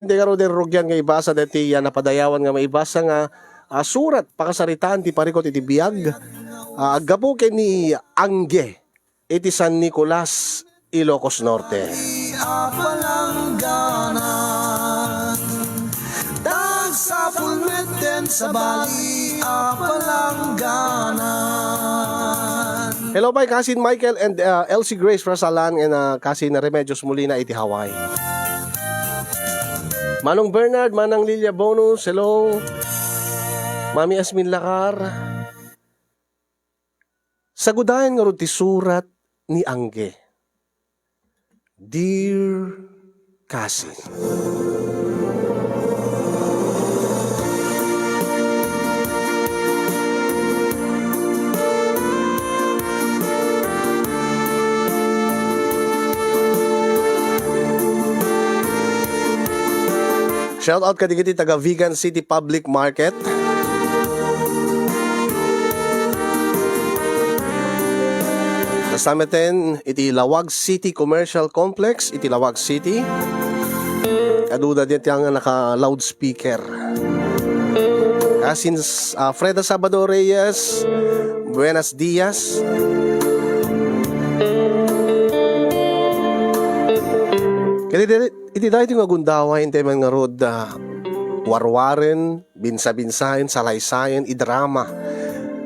Hindi ka rin rugyan nga ibasa dati napadayawan nga maibasa nga surat pakasaritaan ti parikot iti biyag. Aggapo kay ni Angge iti San Nicolas, Ilocos Norte. Hello by Kasin Michael and Elsie Grace Rasalan and Kasin Remedios Molina iti Hawaii. Manong Bernard, Manang Lilia Bonus, hello. Mami Asmin Lakar. Sagudayan nga ron ti surat ni Angge. Dear Kasin, shout out kadigiti taga Vegan City Public Market. Kasamaten iti Lawag City Commercial Complex, iti Lawag City. Kaduda din tiyang naka loudspeaker. Kasin Freda Sabado Reyes, buenos dias. Kaya iti dahil yung agundawain tayo nga rod warwaren, binsa-binsahin, salaysayan, idrama.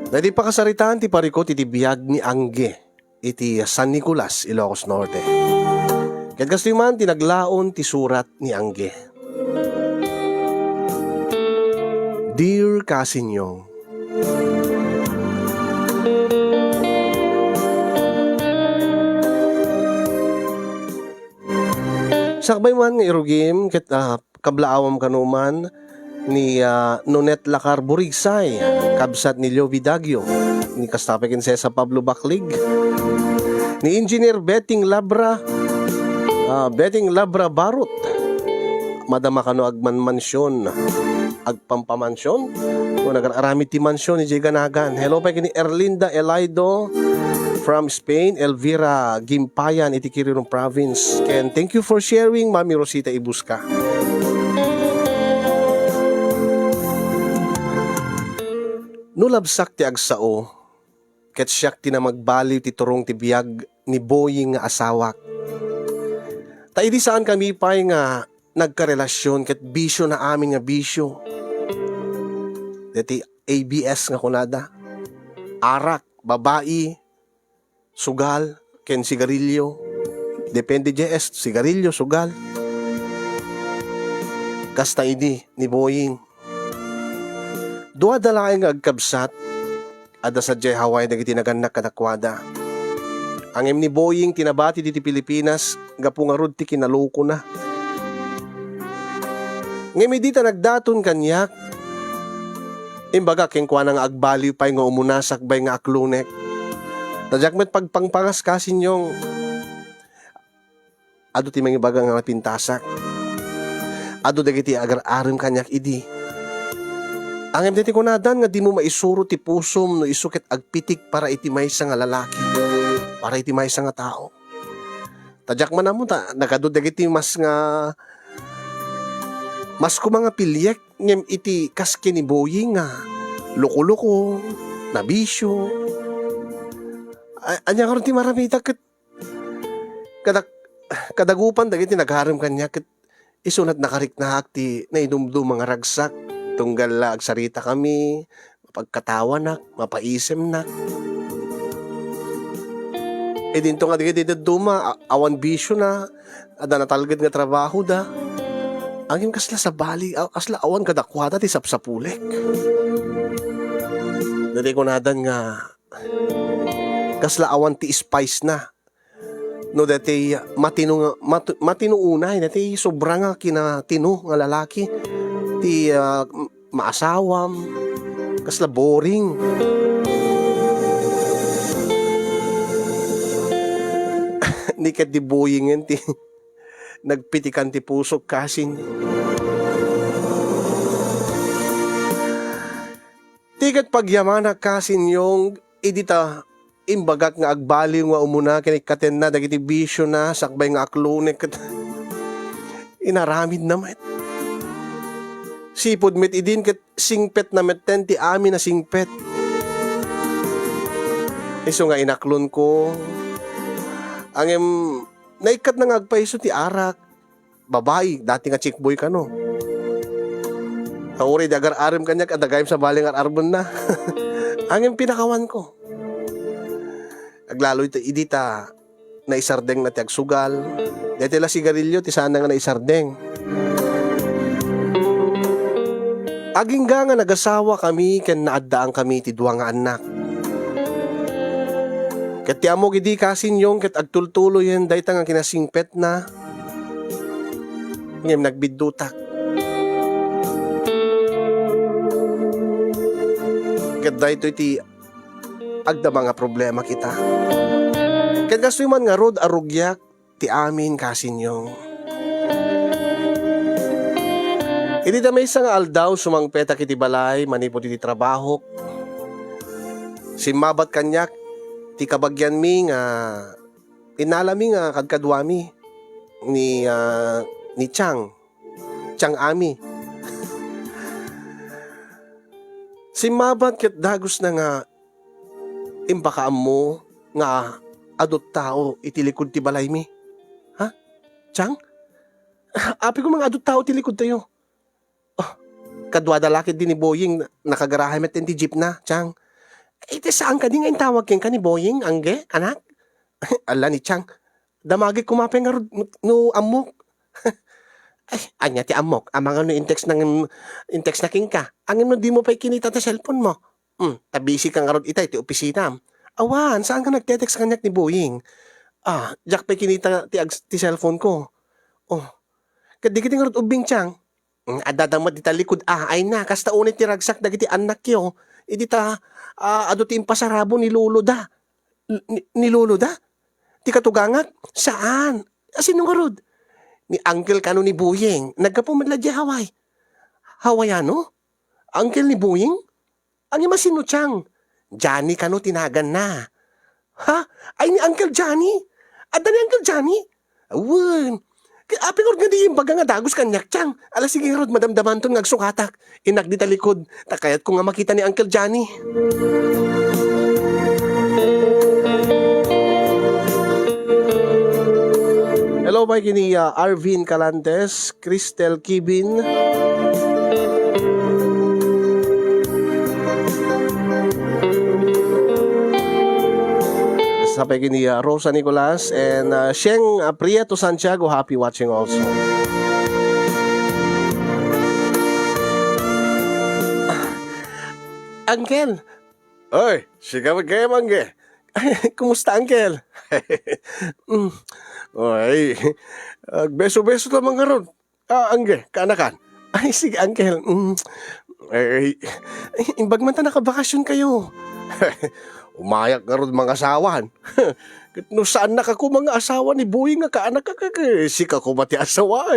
Dahil pakasaritaan ti parikot iti biyag ni Angge iti San Nicolas, Ilocos Norte. Kaya gusto man tinaglaon ti surat ni Angge. Dear Kasinyong, sakbay man nga irugim ket kablaawam kanuman ni Nonet Lakar Burigsay, kabsat ni Leo Vidagio, ni Kastapekin Cesa Pablo Baklig, ni Engineer Betting Labra Barut, Madama kano agman mansyon, agpampamansyon, o nag-arami ti mansyon ni Jiganagan. Hello pa kini Erlinda Elaido from Spain, Elvira Gimpayan, iti Quirino Province. And thank you for sharing, Mami Rosita Ibuska. Nulabsak ti agsao, ket siyak ti na magbaliw ti turong ti biyag ni Boying nga asawak. Ta idi saan kami pa'y nga nagkarelasyon ket bisyo na amin nga bisyo. Deti ABS nga kunada, arak, babae, sugal, ken sigarilyo. Depende JS, sigarilyo, sugal. Kasta idi ni Boying. Dua dalaing nga agkabsat, ada sa Jay Hawaii na itinaganak kadakwada. Ang ni Boying tinabati diti Pilipinas, gapungarod ti kinaloko na. Ngayon dita nagdaton kanyak, imbaga kengkwa nga agbaliw pa'y nga umunasak bay nga aklunek. Tadyak met pagpangpangas kasin yung ado ti mga ibaga nga napintasak. Ado dagiti agar-arim kanyak idi. Ang emdeti kunadan nga di mo maisuro ti pusom no isukit agpitik para iti maysa nga lalaki, para iti maysa nga tao. Tadyak man mo ta nakadud dagiti mas kumanga pilyek ngem iti kaske ni Boying nga loko-loko, nabisyo. Anya karon ti maramita ket kadagupan dagiti nagharim kanya ket isunat nakariknahak ti naidumdum mga ragsak. Tunggal agsarita kami, mapagkatawa na, mapaisem na. E dinto nga digiti duma, awan bisyo na, ada natalgad nga trabaho da. Angin kasla sa bali, kasla awan kadakwada ti sapsapulek. Dali ko nadan nga, kasla awan ti spice na. No dati matinuunay, dati sobra nga kinatino nga lalaki. Ti maasawam, kasla boring. Ni kat di Boying ti nagpitikan ti pusok kasin. Tikat pagyamana kasin yung idita imbagak nga agbaliw nga umuna kinikaten na dagiti bisyo na sakbay nga aklonek inaramid naman. Sipod met idin ket singpet na metten ti amin na singpet. Iso nga inaklon ko. Angem naikat na ngagpaiso ti arak. Babae, dati nga chick boy ka no. Uri dagar arim kanyak at dagayim sa baling arbon na. Angem pinakawan ko. Aglalo ito idita na isardeng na ti agsugal. Dati la sigarilyo ti sana nga na isardeng. Agingga nga nagasawa kami ken naaddaang kami ti duwa nga anak. Ket ti amo gidi kasin yung ket agtultulo yen dayta nga kinasingpet na. Ngem nagbiddutak. Ket dayto iti agda mga problema kita. Ket kastoy man nga rod arugyak ti amin kasin yung. Iti da may isang aldaw sumangpeta kiti balay manipod iti trabaho. Simabat kanyak ti kabagyan mi nga inalami nga kadkadwami ni Chang Ami. Simabat ket dagos na nga imbakaam mo nga adot tao iti likod ti balay mi. Ha? Chang? Api ko mga adot tao iti likod tayo. Kadwa dalakid din ni Boying nakagarahay met ti jeep na, Chang. Iti saan ka din nga intawag ken ka ni Boying, angge, anak? Ala ni Chang, damagi kumapay nga no amok. Ay, anya ti amok, amang no intex na king ka. Angin no di mo pa'y kinita ta cellphone mo. Tabisi ka nga rod itay ti opisina. Awan, saan ka nagtetext kanyak ni Boying? Jack pa'y kinita ti cellphone ko. Oh, kadikiti nga rod ubing, Chang. Adadang di ta likod ay na kasta unit ti ragsak dagiti anak yo idi ta adu ti impasarabo ni Lolo da ni Lolo da ti katugangat saan sino nga rod ni uncle kano ni Buying nagkapumadla di Hawaiano uncle ni Buying ang imasino Chang Johnny kano tinagan na ha ay ni Uncle Johnny adda ni Uncle Johnny awan. Api ko nga di imbaga nga dagos kanyak, Chang. Alas sige rod, madamdaman ton ngagsukatak. Inak di talikod. Takayat ko nga makita ni Uncle Johnny. Hello, may kini Arvin Calantes, Cristel Kibin. Sapay kini Rosa Nicolas and Sheng Prieto Santiago, happy watching also. Uncle! Oy, siga magkaya mangge. Kumusta, Uncle? Oy, beso-beso lamang nga ron. Angge, kaanakan. Ay, sige, Uncle. Imbag man ta nakabakasyon kayo. Umayak nga ron mga asawan. No saan nakako mga asawa ni Boy nga kaanak sika ko mati asawa.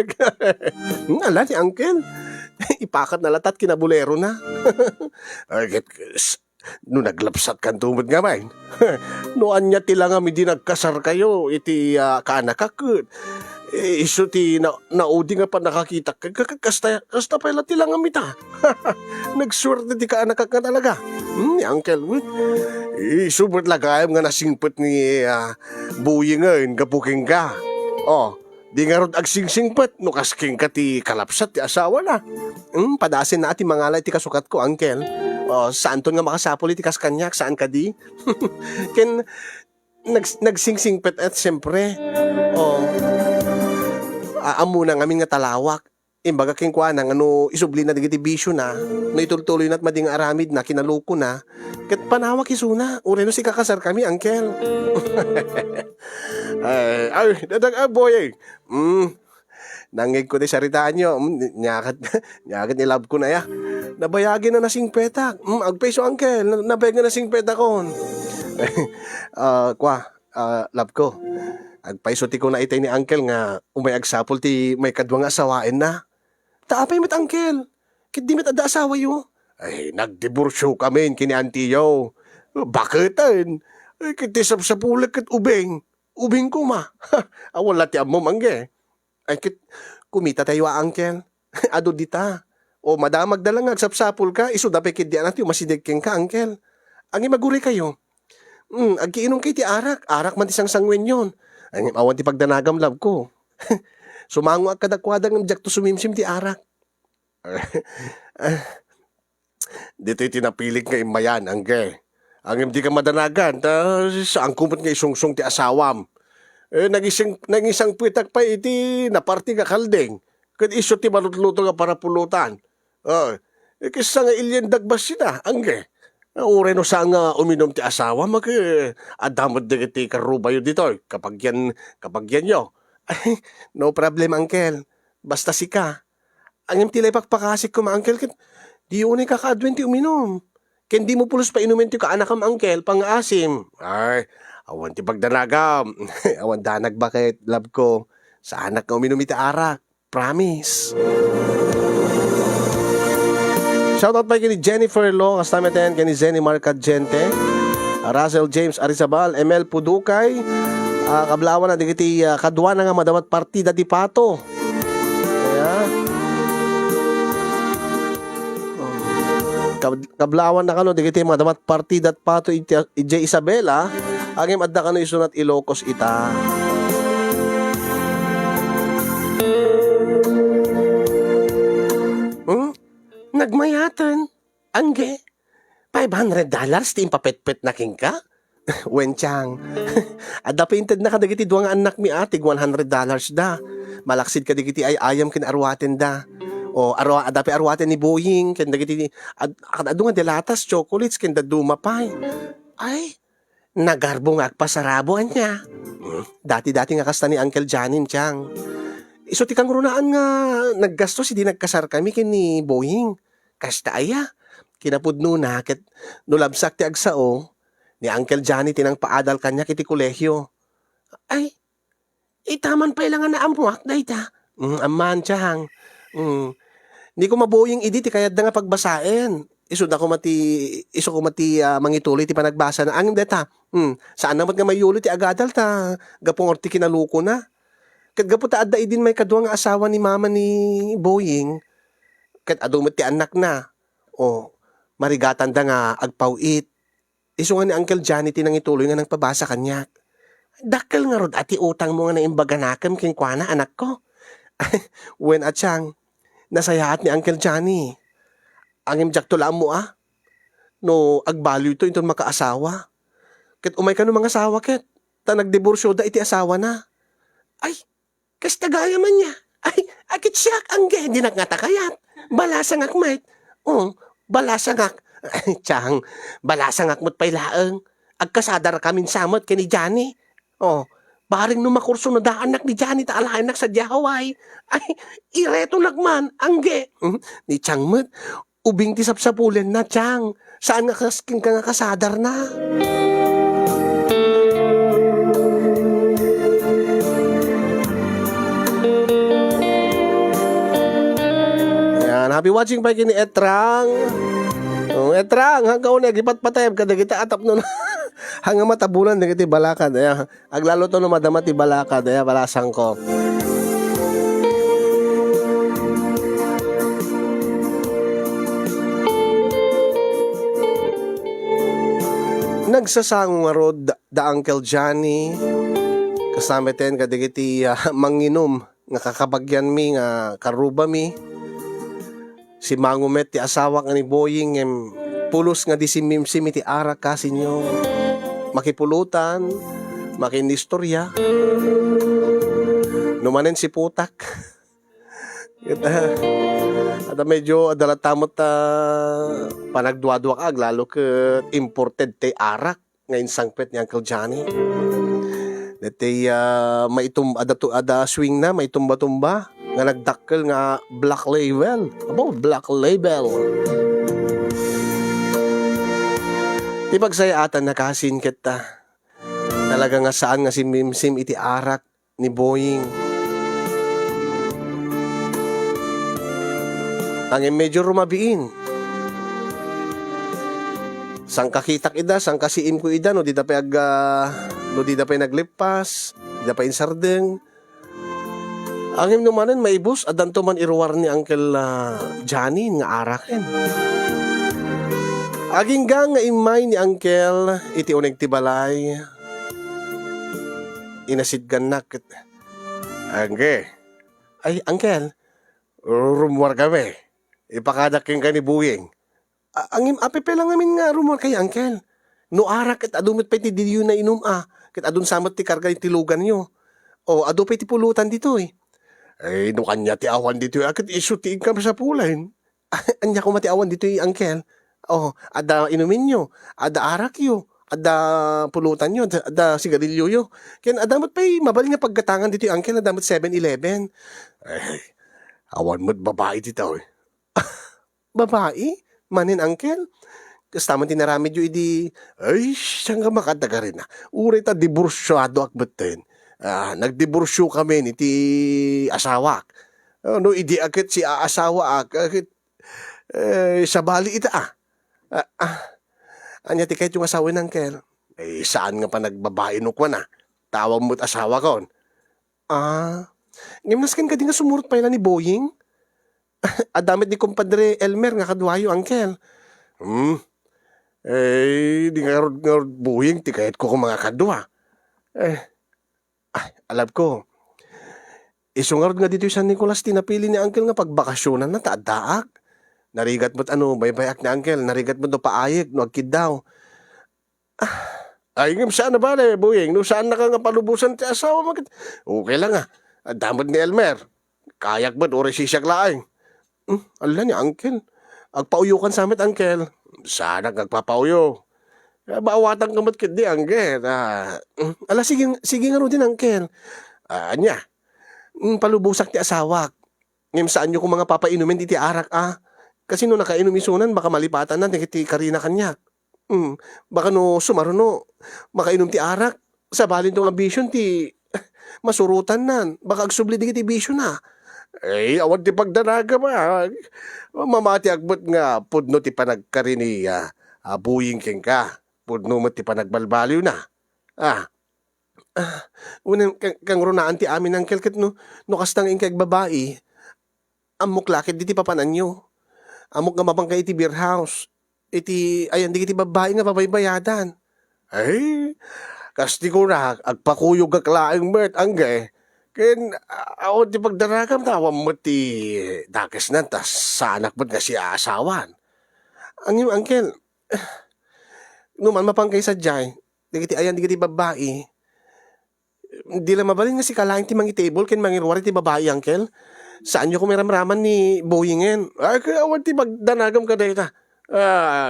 Ala ni Uncle. Ipakat na latat kinabulero na. No naglapsat kan tumod nga may. No anya tila nga mi di nagkasar kayo iti kaanak kakot. Iso ti naudi nga pa nakakita kasta pa ila tila nga mita. Nagswerte ti kaanak ka talaga. Ni Uncle Wood. Subot lagayam nga nasingpet ni Boy nga kapuking ka. Oh, di nga rod agsingsingpet no kasking ka ti kalapsat ti asawa na. Padasin na ati mangalay ti kasukat ko, Uncle. Oh, saan ton nga makasapol iti kaskanyak, saan ka di? Ken nagsingsingpet at siyempre. Oh, amo na ngamin nga talawak. Imbaga king kwa nang ano isubli na digiti bisyo na, no itultuloy na't mading aramid na kinaluko na. Ket panawak isuna, ureno si kakasar kami, Uncle. ay, dadag boy. Nangig ko di saritaan nyo. Nyakat nilab ko na ya. Nabayagin na nasing petak. Agpeso, Uncle. Nabayag na nasing petak ko. Lab ko. Agpaiso ti ko na itay ni Uncle nga umayag sapol ti may kadwang asawain na. Taapay met Uncle. Kit di met ada asawa yo. Ay, nagdiborsyo kami kini Antiyo. Bakitan? Ay, kit ti sapsapulag kat ubing. Ubing ko ma. Wala ti ammo mangge. Ay, kit kumita tayo Uncle. Ado dita. O madamag na lang agsapsapol ka, iso dapay kid di anak yung masidegkeng ka, angkel. Ang imaguri kayo. Agkiinom kay ti arak man ti sangwen yon. Ang awan ti pagdanagam lab ko. Sumango ak kadakwadang ng jak to sumimsim ti arak. Dito tinapilig nga imayan, angge. Ang hindi ka madanagan, saan kumot nga isungsong ti asawam. Nagisang puitak pa iti naparti ka kaldeng. Kad iso ti malutluto nga para pulutan. Kisa nga ilyen dagbas sila, angge. Ure no saan nga uminom ti asawa, adamod di ti karubayo dito, kapag yan yo. No problem, angkel. Basta sika. Ang yung tilay pakpakasik ko, angkel, di unay kakaadwen ti uminom. Ken di mo pulos pa inumin ti kaanakam, angkel, pang-asim. Ay, awan ti pagdanagam. Awan danag bakit, love ko. Sa anak nga uminom iti arak. Promise. Shoutout pa kini Jennifer Lo, kastameten kini Zenny Marcadjente, Russell James Arizabal, Emel Pudukay, kablawan na digiti kadwa na nga madamat partida di Pato. Kablawan na kano digiti madamat partida at Pato ije Isabela, agim adda kano isunat Ilocos ita. Nagmayatan. Angge. $500 ti impapetpet na king ka? Wenchang. Adda painted na kadagiti duwa nga anak mi atig $100 da. Malaksid kadagiti ay ayam kin arwaten da. O adda pa arwaten ni Boying ken dagiti adu nga delatas chocolates ken da dumapay. Ay, nagarbo nga agpasarabo anya. Dati-dati nga kasta ni Uncle Janin Chang. Iso ti kang runaan nga naggastos hindi nagkasar kami ken ni Boying. Kasta aya, kinapudno na ket nulabsak ti agsao ni Uncle Johnny tinang paadal kanya kiti kolehyo. Ay, itaman pa ilangan na amuak na ita. Amman tiyang. Ni ko maboying idi ti kayad na nga pagbasaen. Iso ko mati mangituloy ti panagbasa na angin deta. Saan naman nga mayulo ti agadal ta gapong orti kinaluko na. Ket gapo ta adda idin may kadwa nga asawa ni mama ni Boying. Ket adumot ti anak na. O, marigatan da nga agpawit. Iso nga ni Uncle Johnny tinang ituloy nga nang pabasa kanya. Dakkel nga rod ati utang mo nga na imbaganakam king kuana anak ko. When atyang, nasayahat ni Uncle Johnny. Ang imjak tulaan mo no agbaliw ito inton makaasawa. Ket umay ka no mga asawa ket. Ta nagdiborsyo da iti asawa na. Ay, kas tagaya man niya. Ay, akit siyak angge, di nagnatakayat. Balasangak mait. Balasangak. Tiyang, balasangak mo't pailaang. Agkasadar kamin samot kini Johnny. Baring numakurso na da anak ni Johnny ta alahanak sa Diyahaway. Ay, ireto nagman, angge. Ni Tiyang mo't, ubing ti sapsapulen na, Tiyang. Saan nga kasking ka nga kasadar na? Happy watching pa kini Etrang. Etrang, hanggang una, gipat patayab ka, kita atap nun. Hanggang matabunan, nagiti balakad. Aglalo to no madama ti balakad. Balasang ko. Nagsasango nga rod da Uncle Johnny. Kasameten kadigiti manginom. Nga kakabagyan mi, nga karuba mi. Si Mangumet ti asawa nga ni Boying pulos nga di simimsim iti arak kasi nyo makipulutan makinistorya numanen si putak at medyo adalatamot panagduadwa ka lalo ke imported ti arak ngayon sangpet ni Uncle Johnny dati ada swing na may tumba-tumba nga nagdakkel nga Black Label. Black Label. Di pagsayatan na kasin kita. Talaga nga saan nga si Mimsim iti arak ni Boying. Ang medyo rumabiin. Sang kakitak ida, sang kasiim ko ida, no di da pa naglipas, di da pa insardeng. Angim numanen maibus adanto man iruwar ni Uncle Johnny nga araken. Aging nga imay ni Uncle iti uneg ti balay. Inasidgan na ket Angge. Ay, Uncle, rumor kami. Ipakadaking ka ni Buying. Angim apepe lang namin nga rumor kay Uncle. No arak ket adumit pa ti diyo na inum ket adun samot ti karga ti lugan nyo. O adu pa ti pulutan dito eh. Ay, no kanya ti awan dito ket isu ti income sa pulain. Anya ko mati awan dito Uncle. Oh, ada inumin nyo, ada arak yo, ada pulutan nyo, ada sigarilyo yo. Ken adamat pa'y mabali nga paggatangan dito yung Uncle, adamat 7-Eleven. Ay, awan mo't babae dito eh. Babae? Manin Uncle? Kastaman tinaramid yo idi, ay, siyang nga makadaga rin na. Uray ta diborsyado akbaten. Nagdiborsyo kami ni ti asawak. No, idi akit si asawa akit, sa bali ita Anya ti kahit yung asawa ng Uncle. Eh, saan nga pa nagbabae no kwa na? Tawag mo't asawa kon. Ngimnaskan ka din nga sumurot pa ila ni Boying? Adamit ni kumpadre Elmer nga kadwayo, Uncle. Eh, di nga rod Boying, ti kahit ko kung mga kadwa. Alam ko. Isungarod nga dito yung San Nicolas, tinapili ni Uncle nga pagbakasyonan na taadaak. Narigat mo't baybayak ni Uncle, narigat mo't no paayik, no agkid daw. Ay, ngam saan na ba na, Boying? No, saan na ka nga palubusan ti asawa mo? Okay lang damot ni Elmer. Kayak ba't ori sisyak laing? Ala ni Uncle. Agpauyukan sa amit, Uncle. Sana agpapauyo. Baawatan ka mo't kid di, Uncle. Ala, sige nga ro din, Uncle. Anya, palubusak ti asawak. Ngam saan nyo kung mga papainumin di ti arak, Kasi no nakainom isunan, baka malipatan na, ti karina kanyak. Baka no sumaruno, makainom ti arak, sa balin tong ambisyon ti masurutan nan, baka agsubli di ti bisyo na. Eh, awan ti pagdanaga ba? Mamati agbot nga, pudno ti panagkarini, Buying king ka, pudno mo ti panagbalbaliw na. Unang kang runaan ti amin ang kelket no kastang ingkag babae, amok lakit di ti papanan nyo. Amok nga mapangkay iti beer house. Ayan, di kiti babae nga babaybayadan. Ay, kasti ko na, agpakuyog aklaing mert, Angge. Ken, ako ti pagdarakam, tawam mo ti dakes na, tas sa anak mo nga si asawan. Ang Uncle, numan mapangkay sa jay, di kiti babae. Di lang mabalin nga si kalaing ti mangi table, ken mangirwari ti babae, Uncle. Saan nyo kumiramraman ni Boyingen? Ay, kaya awan ti magdanagam ka dahil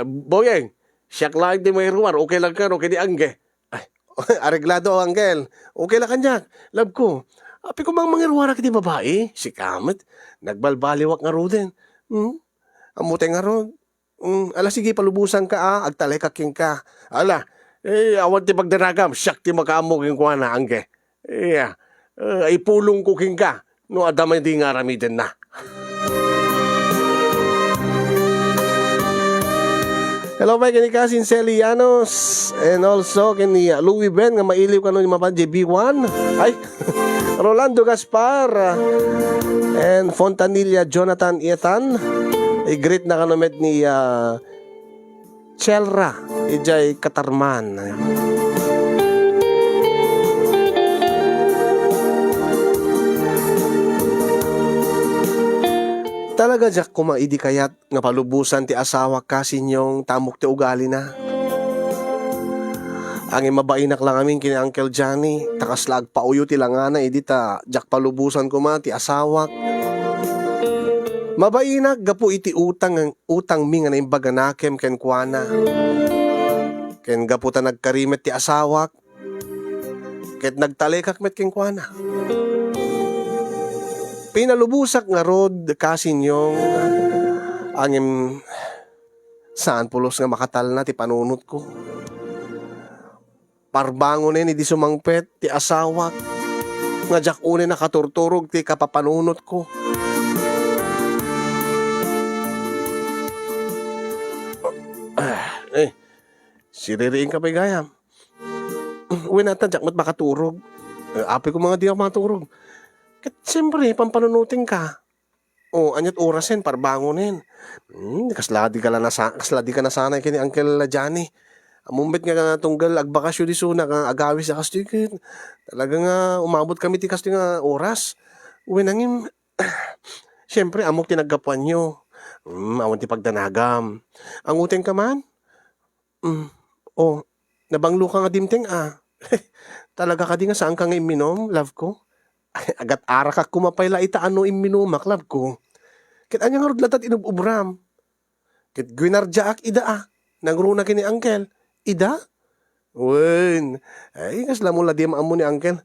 Boyeng, siyak lang di may ruwar, okay lang ka, okay di Angge. Ay, areglado, Uncle. Okay lang kanyak. Love ko. Api ko mang mangirwara ka di babae. Si Kamet, nagbalbaliwak nga ro din. Amutay nga ro. Ala, sige, palubusan ka, agtalay kaking ka. Ala, awan ti magdanagam, siyak ti makaamugin ko na, Angge. Ay, pulong kuking ka. No, adamay di nga ramiden na. Hello, may kini Kasin Celianos and also kini Louis Ben nga mailiw ka nun yung mga JB1. Ay, Rolando Gaspar and Fontanilla Jonathan Ethan. I-greet na kanumet ni Chelra Ijay Katarman. Talaga jak kumaidi kayat nga palubusan ti asawa kasi nyong tamok ti ugali na. Ang mabainak lang amin kini Uncle Johnny, takas lag pauyo ti langana ta jak palubusan kuma ti asawak. Mabainak gapu iti utang mi nga naimbaga nakem ken kuana. Ken gapu ta nagkarimet ti asawak. Ket nagtalekak met ken kuana. Pinalubusak nga rod kasi nyong angim saan pulos nga makatal na ti panunot ko. Parbangon ni di sumangpet ti asawak nga jak une nakaturturog ti kapapanunot ko. Siririin ka pa gayam. Uwi natin jak mat makaturog. Api ko mga di ako maturog. Ket siyempre pampanunutin ka. O anyat orasen para bangonin. Kasla di ka la nasa kasla di ka nasanay kini Uncle Johnny. Amumbet nga tunggal agbakasyon di suna nga agawi sa kasto ket. Talaga nga umabot kami ti kasto nga oras. Uwi nangim siyempre amok tinaggapuan nyo. Awan ti pagdanagam. Ang uteng ka man? Oh, nabanglo ka nga dimteng Talaga ka di nga saan ka nga iminom, love ko? Agat ara ka kumapayla ita ano iminumak, love ko. Kit anya nga rod latat inububram. Kit gwinardyaak ida Nangruna kini Uncle. Ida? Wen. Ay, kasla mo la di maamo ni Uncle.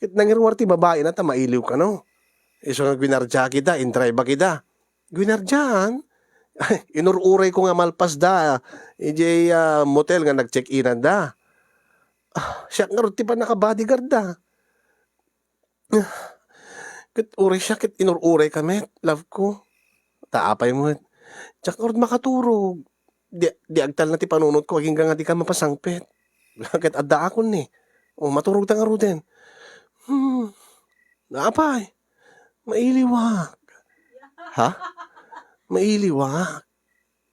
Kit nangirwar ti babae na ta mailiw ka no. Iso nga gwinardyaak ida, intray ba kita? Gwinardyaan? Inururay ko nga malpas da. EJ motel nga nag-check-inan da. Siya nga rin pa naka-bodyguard da. Kit uray siya, kit inururay kami, love ko. Taapay mo. Tsak nga rin makaturog. Di agtal na ti panunod ko, aging nga di ka mapasangpet. Kit adda akon ni. Maturog ta nga rin din. Naapay. Mailiwak. Ha? Mailiwak.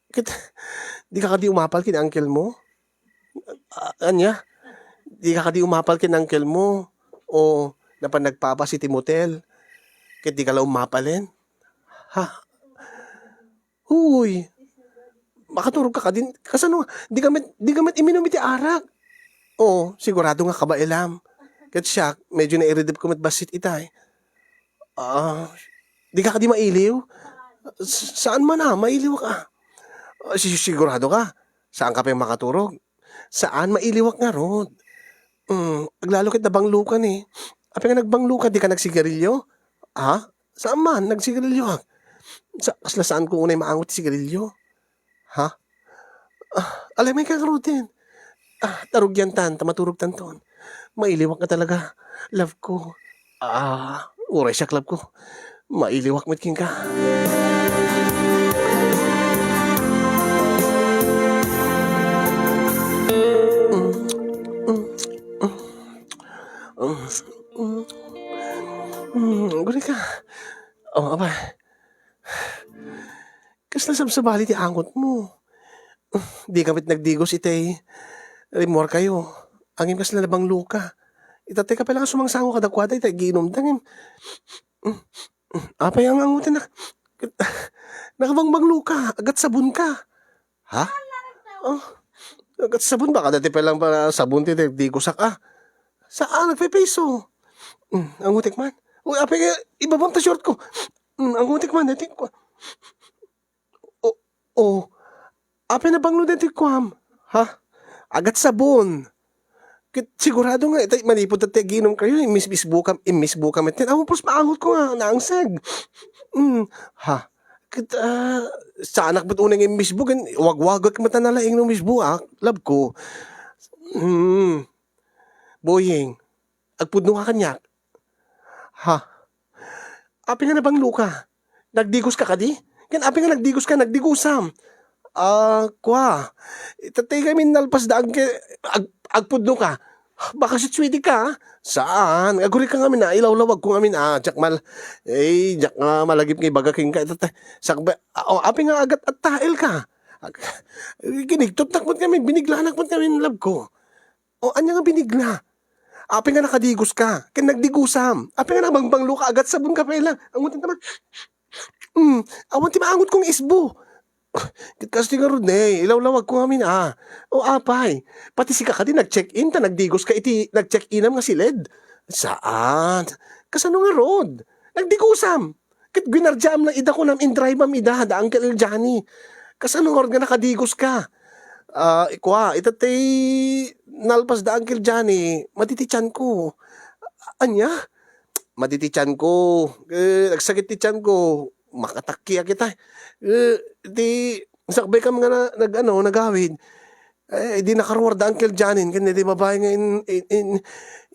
Kit, di ka di umapal kin uncle mo? Anya? Di ka di umapal kin uncle mo? O napan nagpapa si Timotel? Kit di ka la umapalin? Ha? Huy. Makaturog ka din. Kasano? Di gamit iminom iti arak. O, sigurado nga kabailam. Kit siya, medyo nairidip ko basit itay. Di ka di mailiw? Saan man mailiw ka? Sigurado ka? Saan ka pa yung makaturog? Saan mailiwak nga rod? Aglalokit na banglukan eh. Apay nga nagbanglukan, di ka nagsigarilyo? Ha? Saan man? Nagsigarilyo ka? Kasla saan ko unay maangot sigarilyo? Ha? Alay may kakarod din. Tarog yan tan, tamaturog tanton. Mailiwak ka talaga. Love ko. Uray siya, love ko. Mailiwak mitking ka. Guli ka. Aba. Kas nasabsabali ti angot mo. Di kamit nagdigos itay. Rimor kayo. Angin kas lalabang luka. Itatay ka pala ka sumangsango kadakwada itay giinom tangin. Apay ang angutin na. Nakabangbang luka. Agat sabon ka. Ha? Agat sabon ba? Kadati pa lang para sabon ti digos ka. Saan? Nagpe-peso. Ang utik man. Uy, apay ka, ibabang ta short ko. Ang utik man, natin ko. Apay na banglo natin ko, ha? Agat sabon. Sigurado nga, itay manipod at ginom kayo, imisbukam, itin. Pros maangot ko nga, naangseg. Ha? Sa anak ba't unang imisbukan, wag-wagot ka matanalaing ng misbuak, love ko. Boying, agpudno ka kanyak. Ha? Api nga nabanglo ka. Nagdigos ka di? Api nga nagdigos ka, nagdigusam. Kwa. Itatay kami nalpas daan agpudno ka. Baka sitswidi ka. Saan? Aguri ka ngamin ilawlawag ko ngamin jak malagip ngay bagaking ka. Sakba, api nga agat at tahil ka. Kinigtot nakmot kami, binigla nakmot kami love ko. Anya nga binigla? Api nga nakadigos ka. Nagdigusam. Api nga nabangbanglo ka. Agat sabon ka pa lang. Angutin naman. Awan ti maangot kong isbo. Kasi nga ron ilawlawag ko ngamin apay. Pati si ka din nag-check-in ta. Nagdigos ka iti nag-check-inam nga si Led. Saan? Kasano nga rod? Nagdigusam. Kit gwinardyam lang ida ko nam in-drive am ida. Da Uncle Johnny. Kasano nga rod nga nakadigos ka? Itatay nalpas da Uncle Johnny, matitichan ko. Anya? Matitichan ko. Nagsakit ti chan ko. Makatakya kita. Sakbay ka mga nagawid. Di nakaruwar da Uncle Johnny. Kanya di babae nga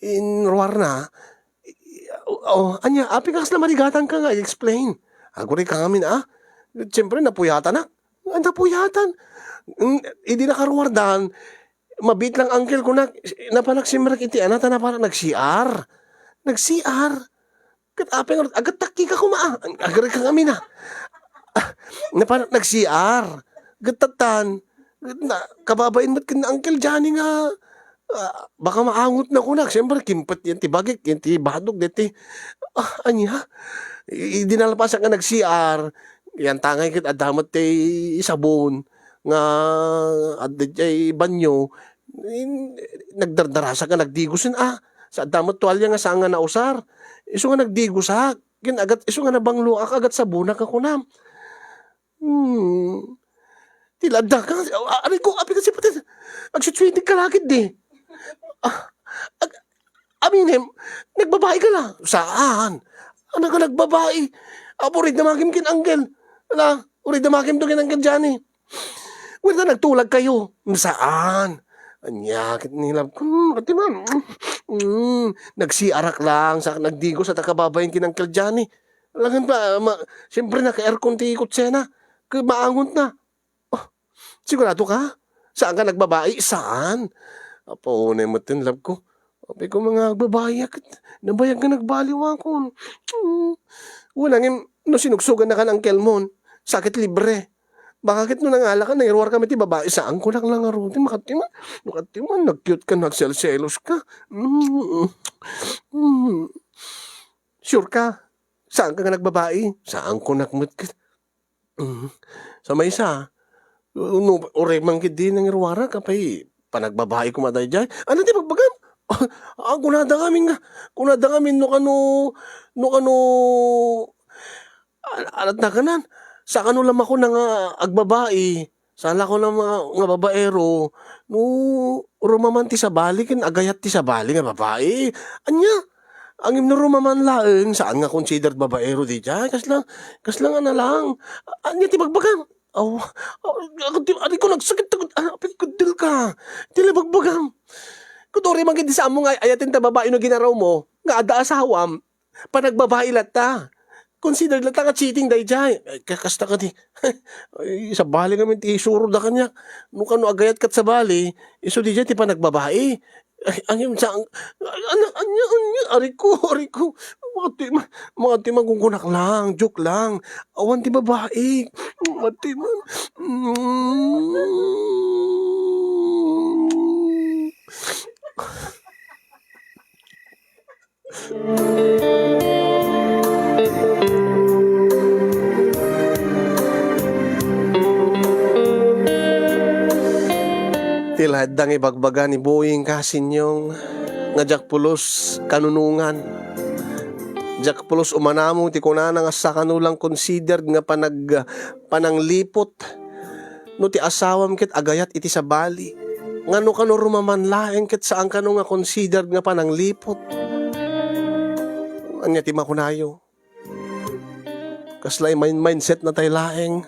in ruwar na. Anya, api ka kasla marigatan ka nga. I-explain. Aguri ka ngamin Siyempre, napuyatan na. Napuyatan. Hindi nakaruwardan, mabit lang uncle ko napanagsimrak iti anata na parang nag-CR. Nag-CR. Kat apeng agat taki ka kuma. Agar ka kami na. Na parang nag-CR. Gatatan. Na, kababain mo't kin Uncle Johnny nga. Baka maangot na kunak. Siyempre, kimpat yan ti bagik. Yan ti badog. Deti. Anya. Dinalapasan ka nag-CR. Yan tangay kit adamat ti sabon. Nga adjay banyo. Nagdardarasa ka nagdigusin. Sa adamat tuwalya nga saan nga nausar. Iso nga nagdigusak. Yan agat, iso nga nabanglo agat sa bunak ako na. Tilada ka. Aray ko, api kasi pati. Agsitsuitig ka lagid di. Aminem, nagbabae ka na. Saan? Ano ka nagbabae? Urid na makim kin Uncle. Urid na makim to kin Uncle Johnny. Wala na nagtulag kayo. Saan? Anya, kit nila. Ati man. Nagsiarak lang. Nagdigo sa takababayin kin Uncle Johnny. Langan pa, siyempre naka-aircon ti kutsena. Maangot na. Sigurado ka? Saan ka nagbabae? Saan? Apo, na mo tin love ko. Api ko mga babayak. Nabayag ka nagbaliw ako. Wala nga, no sinugsugan na ka ng Kelmon. Sakit libre. Bakit no nangala ka, nairuar kami ti babae. Saan ko lang arutin? Makatiman, nag-cute ka, nagselselos ka. Sure ka? Saan ka nga nagbabae? Saan ko nakmut ka? Sa may isa, ure manggit din ng irwara kapay panagbabae ko maday dyan. Ano di magbagam? Kunada kami no kano alat na kanan. Sa kano lam ako nga agbabae. Sala ko lang nga babaero. No, rumaman ti sa bali, agayat ti sa bali nga babae. Anya? Ang imno rumaman laeng, saan nga considered babaero di dyan? Kaslang ana lang. Anya ti magbagam? Ari ko nagsakit apit ko dil ka. Dili bagbagam. Kudori man gindi sa amo nga ayatin ta babae no ginaraw mo, nga ada asawam, panagbabae latta. Consider latta nga cheating day jay. Kakasta ka di. Ay, sa bali namin ti suro da kanya. No kano agayat kat sa bali, iso di jay ti panagbabae. Ay, ang sa anya, ari ko. Mga ti magugunak lang, joke lang. Awan ti babae. Mga ti man. Tilhadang ibagbaga ni Boying kasinyong nga jakpulos kanunungan. Jakpulos umanamo ti kunana nga sa kanulang considered nga pananglipot. No ti asawam ket agayat iti sa bali. Ngano kano rumaman laeng ket saan kano nga considered nga pananglipot. Anya ti makunayo. Kaslay mindset na tay laeng.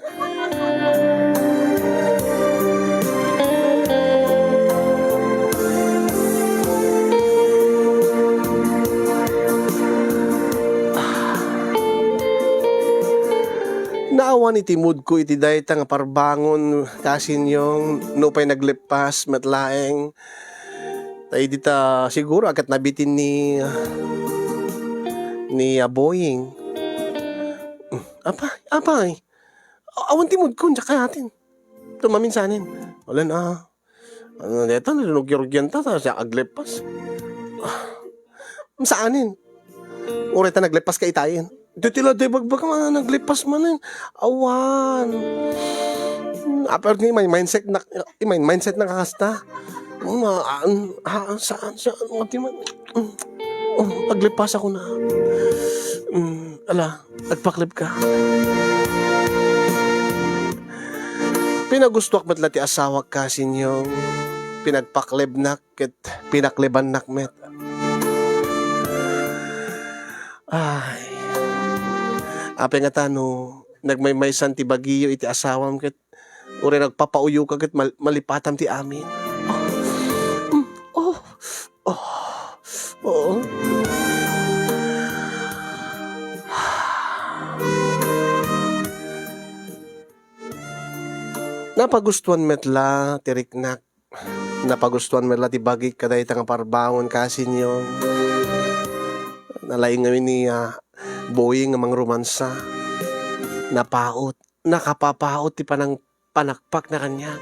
Naawan iti mood ko iti dayta nga parbangon kasin yung no pa'y naglipas matlaeng. Tay dita siguro akat nabitin ni Boying. Apay. Awan ti mood ko tsaka atin. Tumaminsanin. Wala na. Ano deta nalugyurugyan ta sa aglipas. Saanin? Ureta naglipas ka itayin. Tila day bagbag mga naglipas man awan. Pero ni may mindset na kakasta. Saan mati man. Paglipas ako na. Nagpaklip ka. Pinagustuak ba't ti asawak kasin yung pinagpaklib nak ket pinakliban nakmet. Ay. Ape nga tano, nagmaymaysan ti bagiyo iti asawam ket uri nagpapauyo ka ket malipatam ti amin. Oo. Napagustuhan metla ti riknak. Napagustuhan metla ti bagi kaday nga parbangon kasin yung nalaing ngayon ni Boying nga mang romansa. Napaot. Nakapapaot ti panang panakpak na kanya.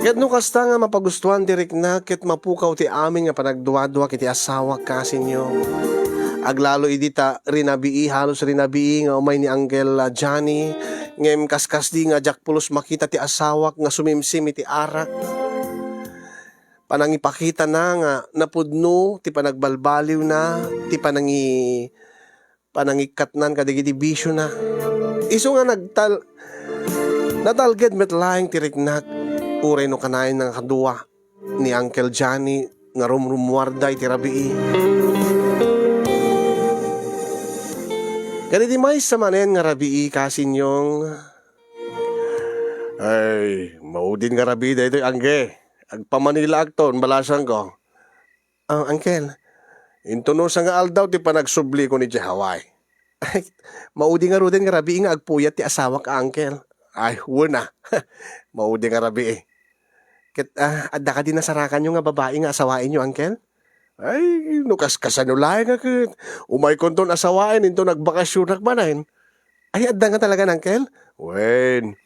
Ket no kasta nga mapagustuhan direk na ket mapukaw ti amin nga panagduwa-duwa kiti asawa kasinyo. Aglalo idita rinabii halos rinabii nga umay ni Uncle Johnny ngem kaskas di nga jak pulos makita ti asawak nga sumimsim iti arak. Panangipakita na nga napudno ti panagbalbaliw na ti panangikatnan kadigiti bisyo na. Isu nga natalged met laing ti riknak uray no kanain ng kaduwa ni Uncle Johnny nga rumrumwarda iti rabii. Ganiti may samanen nga rabii kasinyong ay maudin nga rabii daytoy angge agpamanila akton balasan ko. Uncle, intuno sa nga aldaw ti panagsubli ko ni Hawaii. Ay, maudi nga ruden nga rabii nga agpuyat ti asawa ka uncle. Ay, wala. Maudi nga rabii. Ket adda ka din nasarakan yung nga babae nga asawain nyo, uncle? Ay, nukas-kasanulay nga ket. Umay konton asawain, into nagbakasyon nakmanain. Ay, adda nga talaga, uncle? Wen.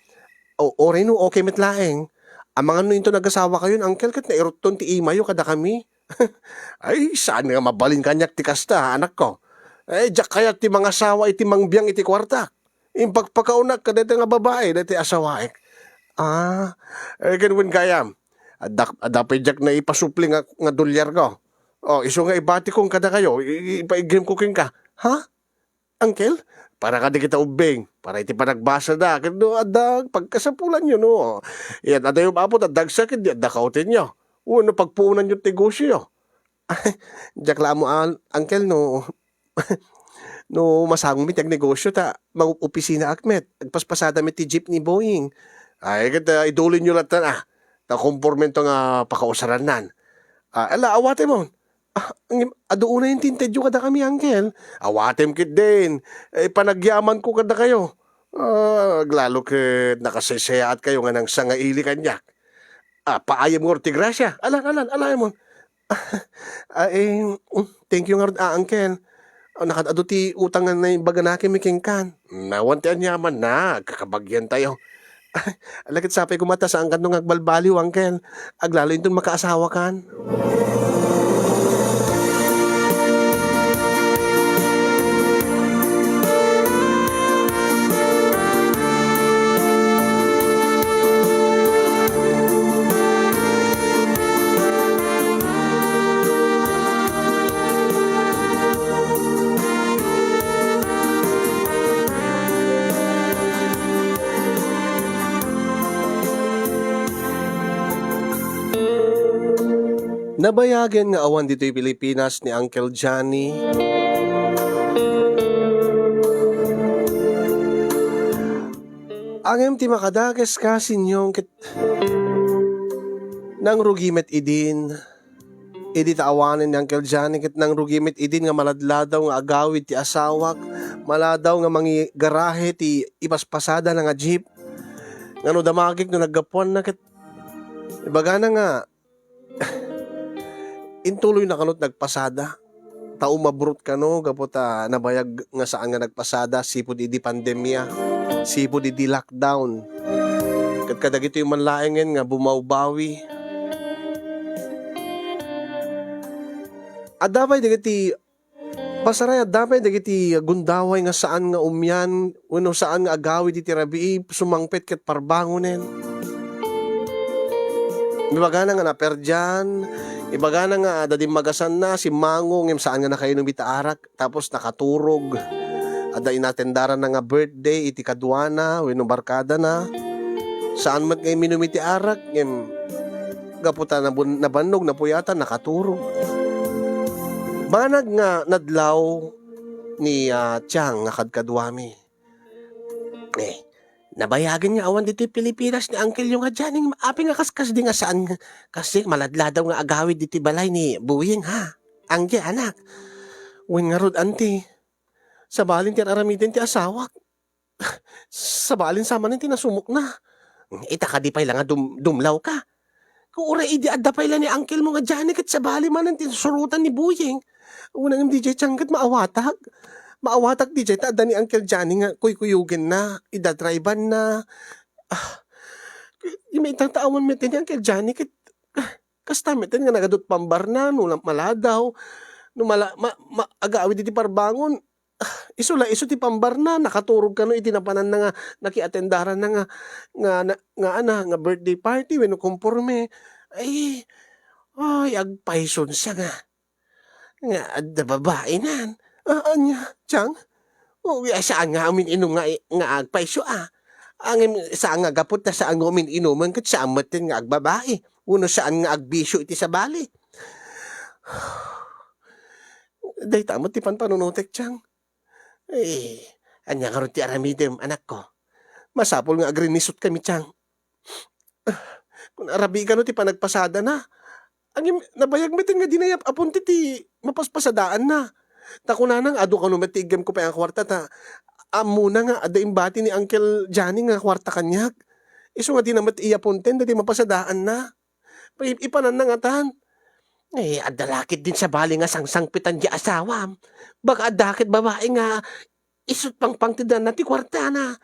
Oray no, okay metlaeng. Ang mga no into nag-asawa kayo, uncle, ket nairuton ti imayo kada kami. Ay, saan nga mabalin kanyak ti kasta, anak ko? Ay, jak kaya ti mga asawa iti mangbiyang iti kwarta. Impagpakaunak ka dito nga babae, dito asawaik. Ganun kayam. Adapay jak na ipasupli nga dolyar ko. Iso nga ibati kong kada kayo, ipaigrim ko king ka. Ha? Uncle? Para kada kita ubing, para iti panagbasa da. Kano adag, pagkasapulan nyo, no? Yan, aday yung apot, adag sakit, da kautin nyo. No, pagpuunan yung negosyo. Jak mo, uncle, no? No, masagong mitag negosyo ta, mag-opisina akmet, agpaspasada mit ti jeep ni Boeing. Ay, kita idulin nyo latan, na kompormento nga pakausaran nan. Awate mo. Adoon na yung tintedyo kada kami, uncle. Awatem kit din. Panagyaman ko kada kayo. Lalo kit nakasaysayaat kayo nga ng sangaili kanyak. Paayam nga ti grasya. Alam mo. Thank you nga, uncle. Nakadado ti utang na yung baga na kimiking kan. Nawantian yaman na. Kakabagyan tayo. Alakit sapay kumata sa angkan nung agbalbaliw, uncle. Aglalo yun makaasawa kan. Nabayagan nga awan dito'y Pilipinas ni Uncle Johnny. Angem ti makadages kasinyong nang rugimet idin. Idi taawanin ni Uncle Johnny ket nang rugimet idin nga maladladaw nga agawid ti asawak. Maladaw nga mangi garahe ti ipaspasada na nga jeep. Ngano damagik no naggapuan na ket ibaga na nga intuloy na kanot nagpasada. Tao mabrut ka no, kapot nabayag nga saan nga nagpasada, sipod idi pandemya, sipod idi lockdown. Kadkadag ito yung manlaengen nga bumawbawi. Adapay dagiti pasaray, adapay dagiti gundaway nga saan nga umyan, uno saan nga agawid iti rabii, sumangpet ket parbangonen. Ibaga na nga naperdyan, ibaga na nga dadim magasan na si Mango ngem saan nga nakainom iti arak tapos nakaturog. Ada inatendaran na nga birthday iti kadwana wenno barkada na. Saan man ngay minum iti arak ngem gaputa na nabannog na puyatan nakaturog. Banag nga nadlaw ni Tiang nga kadkadwami. Nabayagan nga awan dito Pilipinas ni Uncle yung adyaning api nga kaskas di nga saan kasi maladladaw nga agawid dito balay ni Buying ha. Angge anak. Wen nga rod anti. Sa balin ti aramiden ti asawak. Sa balin sama ng tinasumok na. Ita ka di pay lang nga dumlaw ka. Kung ura idi adda pay lang ni uncle mo nga Johnny kat sa bali man ang tinasurutan ni Buying. Unang DJ Changat maawatak. Maawatak DJ ta adda ni Uncle Johnny nga kuy-kuyugin na. Idadriban na. Yung may itang taawan metin ni Uncle Johnny kat kasta metin nga nagadot pambar na nulang maladaw. Agaawid iti parbangon. Iso ti pambar na nakaturog ka no itinapanan na nga nakiatendaran na nga birthday party when kumporme ay agpaison siya nga adda babae nan anya chang saan nga amin inom nga agpaiso angin saan nga gapot na saan nga amin inuman kat saan matin nga agbabae uno saan nga agbisyo iti sa bali day tamot ti panunutek chang. Anya nga ron ti aramidem, anak ko. Masapol nga agrinisot kami, Chang. Kung arabi ka no, ti panagpasada na. Ang nabayag metin nga dinayap, apon ti mapaspasadaan na. Takunanang, ado ka no, matigam ko pa ang kwarta, amuna nga, ada imbati ni Uncle Johnny nga kwarta kanyak. Iso nga di namat iyapunten, dati mapasadaan na. Ipanan na nga tan. Adalakit din sa bali nga sangsangpitan di asawam. Baka adakit babae nga isut pang tidan na ti kwarta na.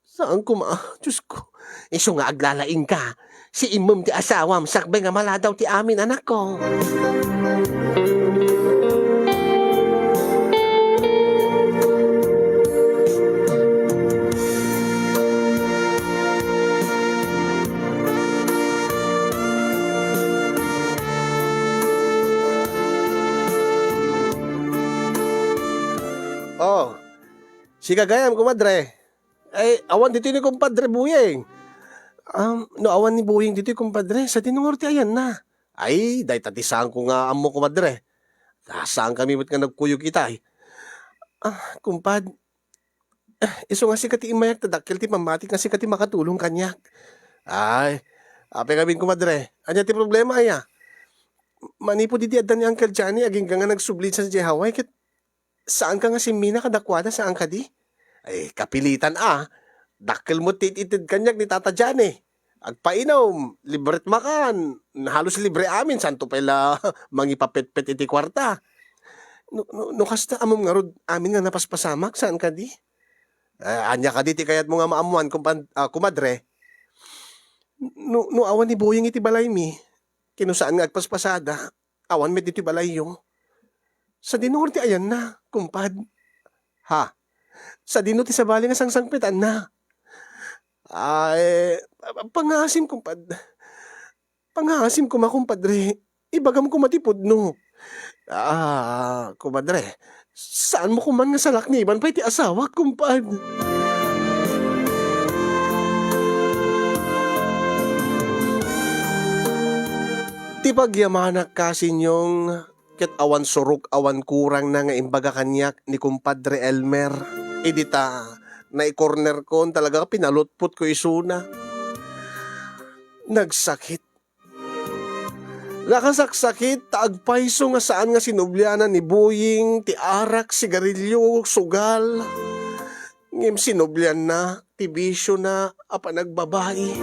Saan ko Diyos ko. Iso nga aglalaing ka. Si imam ti asawam sakbay nga maladaw ti amin anak ko. Si kagayam, kumadre. Awan dito ni kumpadre Buying. No awan ni Buying dito kumpadre. Sa tinungorti ayan na. Ay, dahi tatisaan ko nga amo kumadre. Saan kami ba't nga nagkuyog kita kumpad. Iso nga si kati imayak tadakil ti pamatik nga si kati makatulong kanyak. Ay, ape kami kumadre. Anya ti problema aya. Manipo diti adan ni Uncle Johnny aging ka nga nagsublit sa Hawaii kat saan ka nga si Mina kadakwada saan ka di? Kapilitan Dakil mo tititid kanyak ni Tata Johnny. Agpainom, libret makan. Halos libre amin, santo pala mangipapet-pet iti kwarta. No kasta amom nga rod, amin nga napaspasamak, saan ka di? Anya ka di, ti kayat mo nga maamuan, kumadre. No awan ni Boying iti balay mi, kinusaan nga agpaspasada, awan met iti balay yung. Sa dinurti ayan na, kumpad. Ha? Sa dino ti sabali nga sangsangpitan na. Pangasim kumpad. Pangasim ko makumpadre. Ibagam ko matipod no. Kumadre. Saan mo kuman nga salakniban pa iti asawa, kumpad? Ti pagyamanak kasinyong ket awan surok awan kurang na nga imbaga kanyak ni kumpadre Elmer. Idita na i-corner ko talaga pinalutpot ko isuna. Nagsakit. Nakasaksakit taagpaiso nga saan nga sinublianan ni Buying, ti arak, sigarilyo, sugal. Ngem sinublian na, ti bisyo na, nagbabae.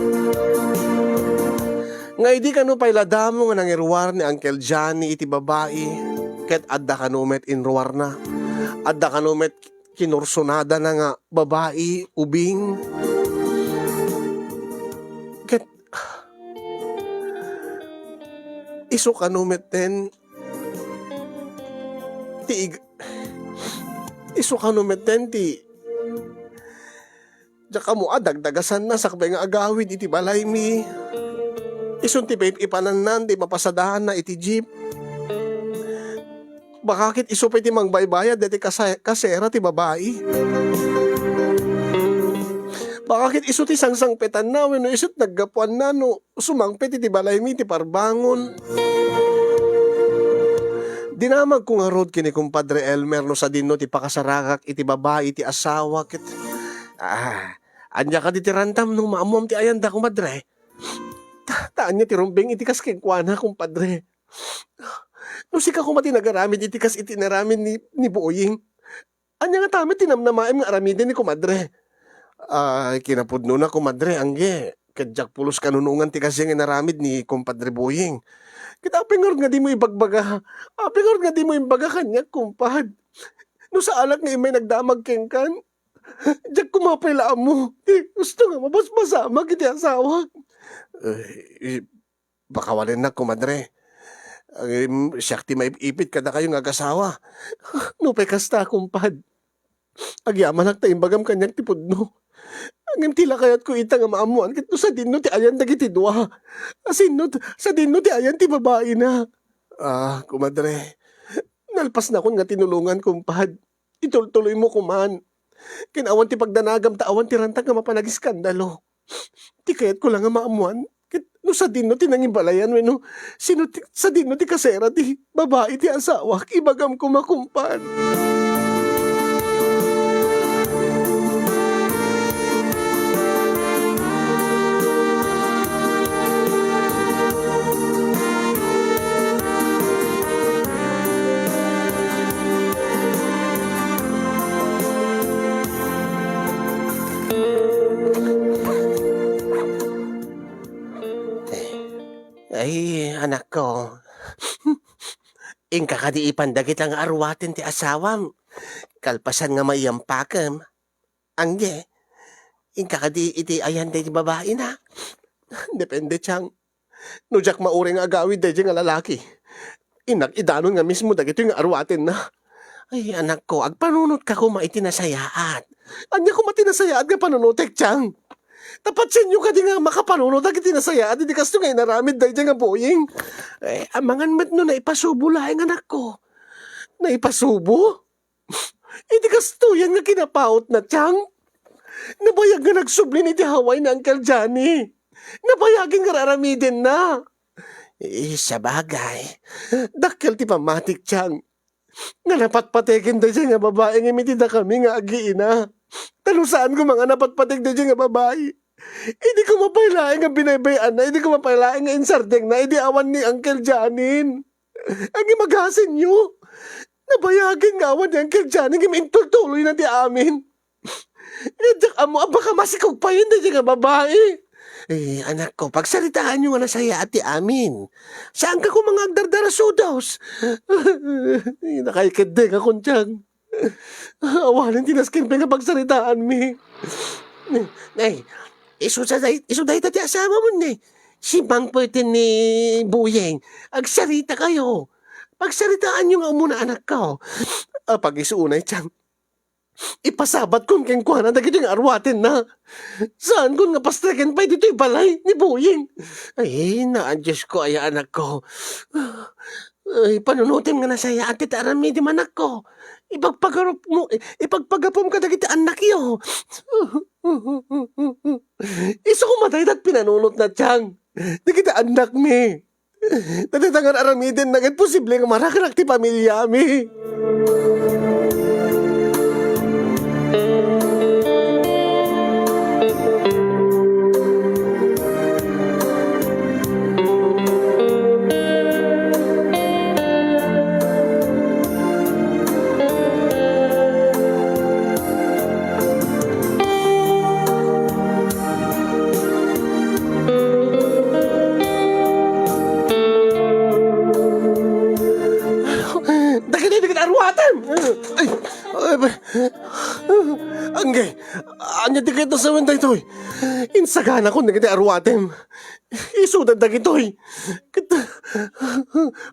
Nga idi kanu pailadamo nga nangirwar ni Uncle Johnny iti babae. Ket adda kanumet inruwar na. Adda kanumet kinursonada na nga babae, ubing. Ket iso kanumet ten iso kanumet ten ti Daka mo dagdagasan na sakbay nga agawid iti balay mi. Isun ti babe ipananan ti mapasadahan na iti jeep. Bakakit iso pa iti mangbaybayad dati kasera ti babae. Bakakit iso ti sangsangpetan na wenno isot naggapuan na no sumangpet iti balay mi ti parbangon. Dinamag ko nga rod kini kumpadre Elmer no sa dinno ti pakasarakak iti babae iti asawa ket anya ka ti rantam no maamom ti ayanda kumadre. Taan niya ti rumbeng iti kas kengkwana kumpadre. No sika kumati nagaramid iti kas iti naramid ni Boying. Anya nga tami tinamnamaim nga aramidin ni kumadre. Ay, kinapudno na kumadre, angge. Kadyak pulos kanunungan ti kasi nga naramid ni kumpadre Boying. Kita pingor nga di mo ibagbaga. Pingor nga di mo imbaga kanya, kumpad. No sa alak nga imay nagdamag kengkan. Diyak kumapailaan mo. Gusto nga mabasbasama kiti asawa. Eh, baka walin na, kumadre. Siyak ti maipipit kada kayo nga agasawa. No pay kasta, kumpad. Agyaman ak ta imbagam kanyang tipudno. Ang tila kayat ko ita nga maamuan kit no sa dinno ti ayan dagiti dua. Asin sa dinno ti ayan ti babae na. Kumadre. Nalpas na kon nga tinulungan, kumpad. Itultuloy mo kuman. Kinawan ti pagdanagam tawan ti rantag nga mapanagiskandalo. Ti kayat ko lang nga maamuan. No sa dinno ti nangimbalayan no. Sa dinno ti kasera ti babae ti asawa. Ibagam ko makumpad. Ay, anak ko. Ingka ka di ipandagit ang arwatin ti asawam. Kalpasan nga maiyampakam. Angge, ingka ka di iti ayan ti babae na. Depende tiyang. No jak mauring agawid day nga lalaki. Inak idanon nga mismo dagito yung arwatin na. Ay, anak ko, agpanunot ka ko maitinasayaan. Anya ko matinasayaat nga panunutek tiyang. Tapat sa inyo ka di nga makapanunod ang itinasayaan, hindi kasto nga inaramid dahi nga Boying. Amangan mat no na ipasubo lang anak ko. Na ipasubo? Hindi kasto yan nga kinapaot na tiyang. Nabayag nga nagsubli ni ti Hawaii na Uncle Johnny. Nabayagin nga raramidin na. Sa bagay, dakkel ti pamatik tiyang. Nga napatpatekin dahi nga babae nga imitida kami nga agiina. Talusaan ko mga napatpatik dahi nga babae. Hindi ko mapailaing nga binaybayan na, hindi ko mapailaing nga insardeng na, hindi awan ni Uncle Janin. Ang imagasin nyo. Nabayagin nga awan ni Uncle Janin, imintultuloy na di amin. Nadyak amo, baka masikog pa yun na nga babae. Anak ko, pagsalitaan nyo nga na saya ati amin. Saan ka ko mga agdardarasodaws? Nakaikideng akong tiyang. Awanin tinaskin pa nga pagsalitaan mi. Isuday tati asama mo ni. Si Mang Putin ni Buyeng. Agsarita kayo. Pagsaritaan nyo nga muna anak ko. Pag isuunay tiyang. Ipasabat kon keng kuhanan dagito yung arwatin na. Saan kon nga pastreken pa dito yung balay ni Buyeng. Ay, na-adjust ko ay anak ko. Ay, panunutin nga na saya at titarami di manak ko. Ipagpagapom ka dagiti anak yo. Iso kumatay at pinanunot na tiyang. Dagiti anak mi. Tatitangan aramidin nagit posible nga marakarak ti pamilya mi. Angge, anya di kayo sa wenda ito'y. Insagana ko na kita arwatem. Isudan na ito'y.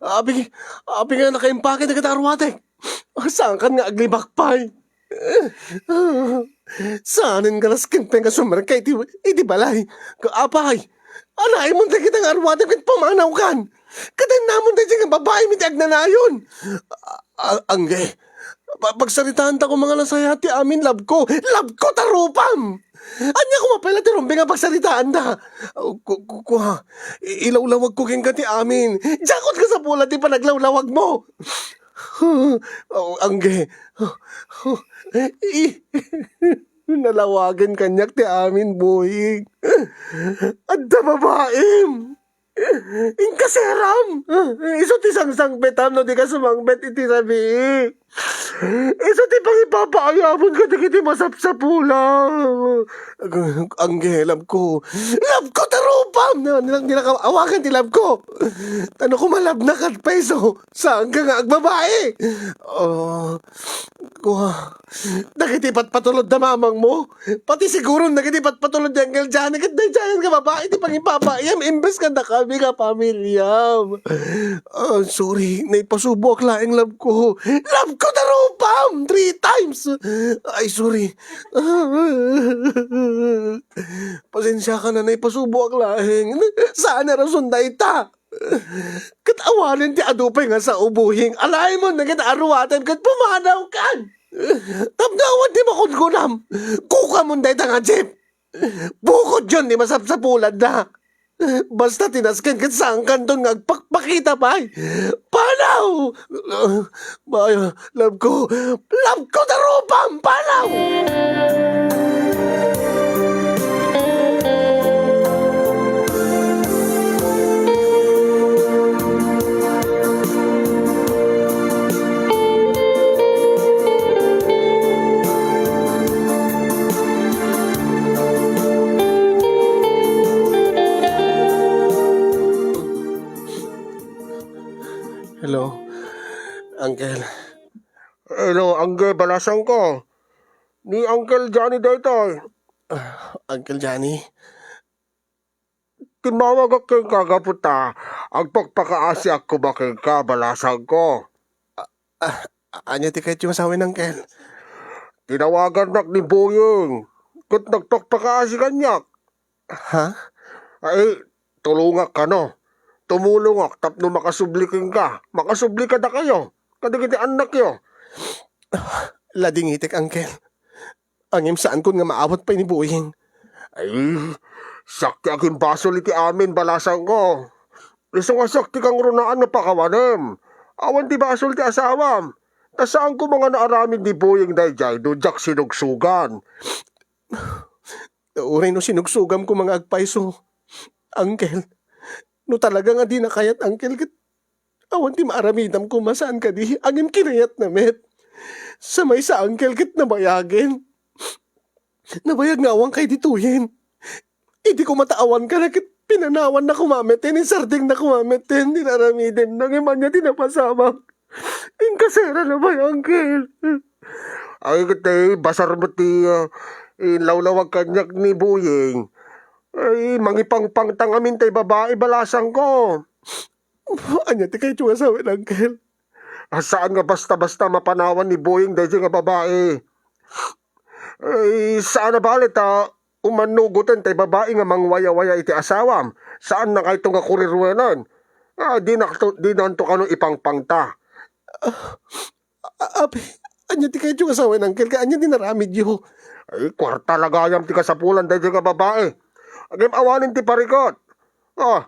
Abi nga nakaimpake na kita arwatem. Saan ka nga aglibak pa'y? Saanin ka naskin pa nga sumarkay iti balay. Kaapay, anay mo na kita nga arwatem kit pamanaw kan. Katay namon na dyan nga babae mi tiag na nayon. Angge, pagsaritaan ta ko mga lasayati amin lab ko tarupam. Anya ko mapala ti rumbi nga pagsaritaan ta. Ilawlawag ko keng gati amin. Jakot ka sa pula ti panaglawlawag mo. Angge, nalawagan kanyak ti amin Boying. Adda babaem. Ingkaseram! Iso ti sang betam no di ka sumangbet iti sabi. Isa di pang ipapaayamon ka, di masapsapulang. Angge, love ko tarupam na nilang awakan ti love ko. Tano ko malab na kat peso, saan ka nga agbabae? Oh, kuha, nakitipat patulod na mamang mo. Pati siguro nakitipat patulod yung Angel Johnny, kat na dyan ka babae, di pang ipapaayam, imbes ka na kami ka pamilyam. Sorry, naipasubo ak laing love ko. Love ko tarupam! 3 times! Ay, sorry. Pasensya ka na naipasubo ak laing. Saan na rason na ita? Katawanin ti adupay nga sa ubuhing. Alay mo na kitaaruatan kat pumanaw kan. Tamdawan di makunkunam. Kuka mo na ita nga, Jeep. Bukod yun, di masapsapulan na. Basta tinaskan kat saan kanton nga agpakpakita pa. Panaw! Love ko tarupang panaw! Hello, Uncle. Hello, Angge, balasan ko. Ni Uncle Johnny dito. Uncle Johnny. Timawag ako kagaputa. Ang pagpakaasi ako bakit ka, balasan ko. Anya ti kahit yung asawin, Uncle. Tinawagan nak ni Boyong. Kut nagpagpakaasi kanyak. Ha? Ay, tulungak ka no. Tumulong ak, tapno makasublikin ka. Makasubli ka na kayo. Kadigiti anak yo. Lading itik, Uncle. Angim saan ko nga maawat pa ni Buying. Ay, sakti aking basol iti amin, balasan ko. Iso nga sakti kang runaan na pakawanem. Awan ti basol ti asawam. Ta saan ko mga naaramin ni Boying dayjay, do jak sinugsugan. Uray no sinugsugam ko mga agpaiso. Uncle, no talaga nga di na kayat, Uncle, kat awan ti maaramidam ko masaan ka di, angim kinayat na met. Samay sa Uncle, kat nabayagin. Nabayag nga awang kay dituyin. Hindi ko mataawan ka na kat pinanawan na kumametin, sarding na kumametin, dinaramidin, nangiman niya tinapasabak. Yung kasera na ba, Uncle? Ay, kate, basar mo ti lawlawag kanyak ni Boying. Ay, mangipangpang tangamin tay babae, balasan ko. Anya ti kayo yung asawin, Uncle. Saan nga basta-basta mapanawan ni Boying dahil nga babae? Ay, saan na balit umanugutan tay babae nga mangwaya-waya iti asawam? Saan na kayo nga kurirwenan? Di na to kano ipangpangta. Abi, anya ti kayo yung asawin, Uncle, kaya anya dinaramid yo. Ay, kwarta lagayam ti kasapulan dahil nga babae. Agim awanin ti parikot.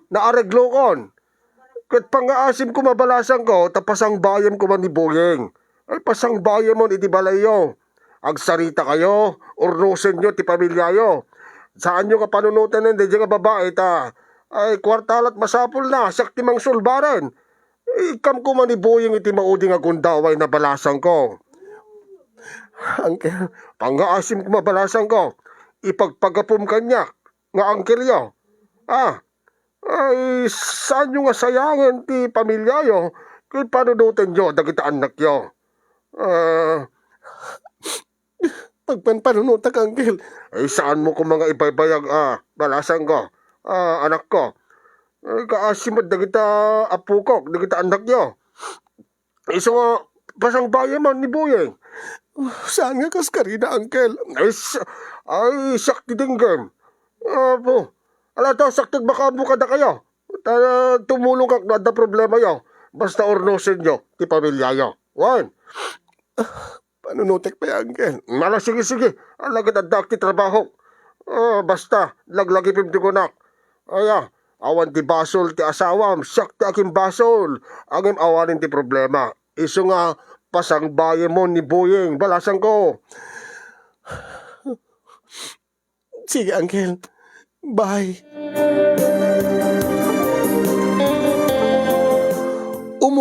Naareglo kon. Kat pangaasim ko mabalasan ko, tapasang bayam ko man ni Boyeng. Ay, pasang bayam mo iti balayo. Agsarita kayo, urnusin nyo ti pamilyayo. Saan nyo ka panunutan ng dahil nga babae ta? Ay, kwartalat masapul na, sakti mang sulbaran. Ikam ko man ni Boyeng iti maudi nga gundaway na balasan ko. Uncle, Pangaasim ko mabalasan ko, ipagpagapum kanya, nga angkel yo. Ay, saan nyo nga sayangan ti pamilya yo, kung panunutan yo, dagita anak yo. pagpanpanunutak, Uncle. Ay, saan mo ko mga ibaybayag, balasan ko, anak ko. Ay, kaasim at dagita apukok, dagita anak yo. Iso nga, pasang bayan man ni Boyeng. Saan nga kaskarina, Uncle? Ay, sakti dinggam. Alata, sakti baka buka na kayo. Tumulong kak na da problema yo. Basta ornosin yo, ti pamilya yo. Wan. Panunutik pa, Uncle. Sige. Alagad at dak ti trabaho. Basta, laglagi pim ti kunak. Awan ti basol ti asawam. Sakti aking basol. Agim awanin ti problema. Iso nga, pasang bayan mo ni Boyeng, balasan ko. Sige, Uncle. Bye.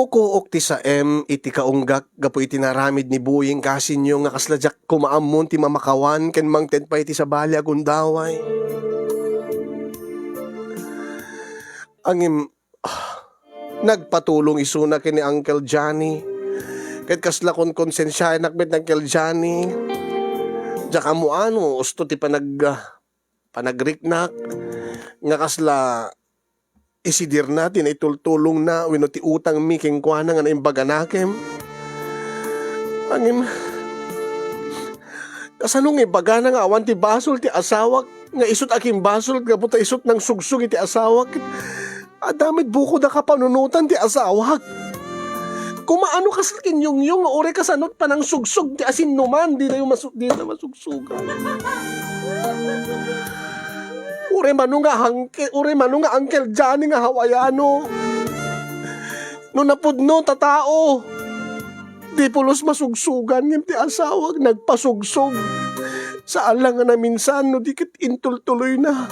Kumukuok ti sa iti kaunggak gapo iti naramid ni Buying kasinyo nga kasladyak kumaamon ti mamakawan ken mangted pa iti sa bali agundaway. Angim nagpatulong isuna ken ni Uncle Johnny. Ket kasla kon konsensya nakbet ng Uncle Johnny. Diya kamo ano, usto ti panagriknak nga kasla isidir natin ay tultulong na wino ti utang mi king kuana nga naimbaga nakem. Angim kasanong ibaga na nga awan ti basol ti asawak nga isut aking basol nga puta isut ng sugsug iti asawak. Adamit buko da kapanunutan ti asawak. Kumaano kas kinyong-yung ore kasanot pa ng sugsug ti asin numan di na masugsugan. Ure manu nga Uncle Johnny nga Hawaiano. No napudno tatao. Di pulos masugsugan ng ti asawag nagpasugsog. Saan lang nga na minsan no dikit intultuloy na.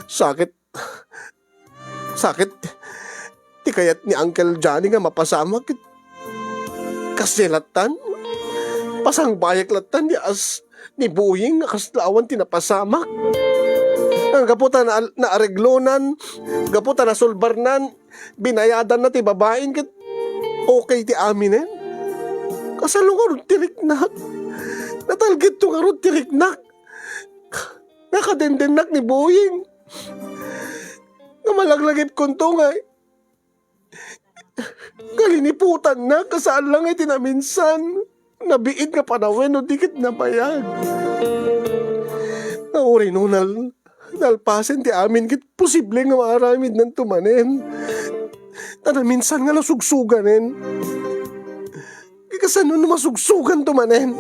Sakit. Ti kayat ni Uncle Johnny nga mapasamak. Kasilatan. Pasang bayak latan ni Buying nga kaslawan tinapasamak. Ang gaputan na areglonan, gaputan na sulbarnan, binayadan na ti babaeng ket okay ti aminen. Kasalo nga ron tiriknak. Natalgit to nga ron tiriknak. Nakadendenak ni Buying. Nga malaglagip kunto nga. Kaliniputan na, kasaan lang ay tinaminsan. Nabiid nga panawin o dikit na bayag. Nauri nunal. Nalpasen ti amin kit posible nga maaramid ng tumanen. Tanaminsan nga nasugsuganen. Kasano na masugsugan tumanen?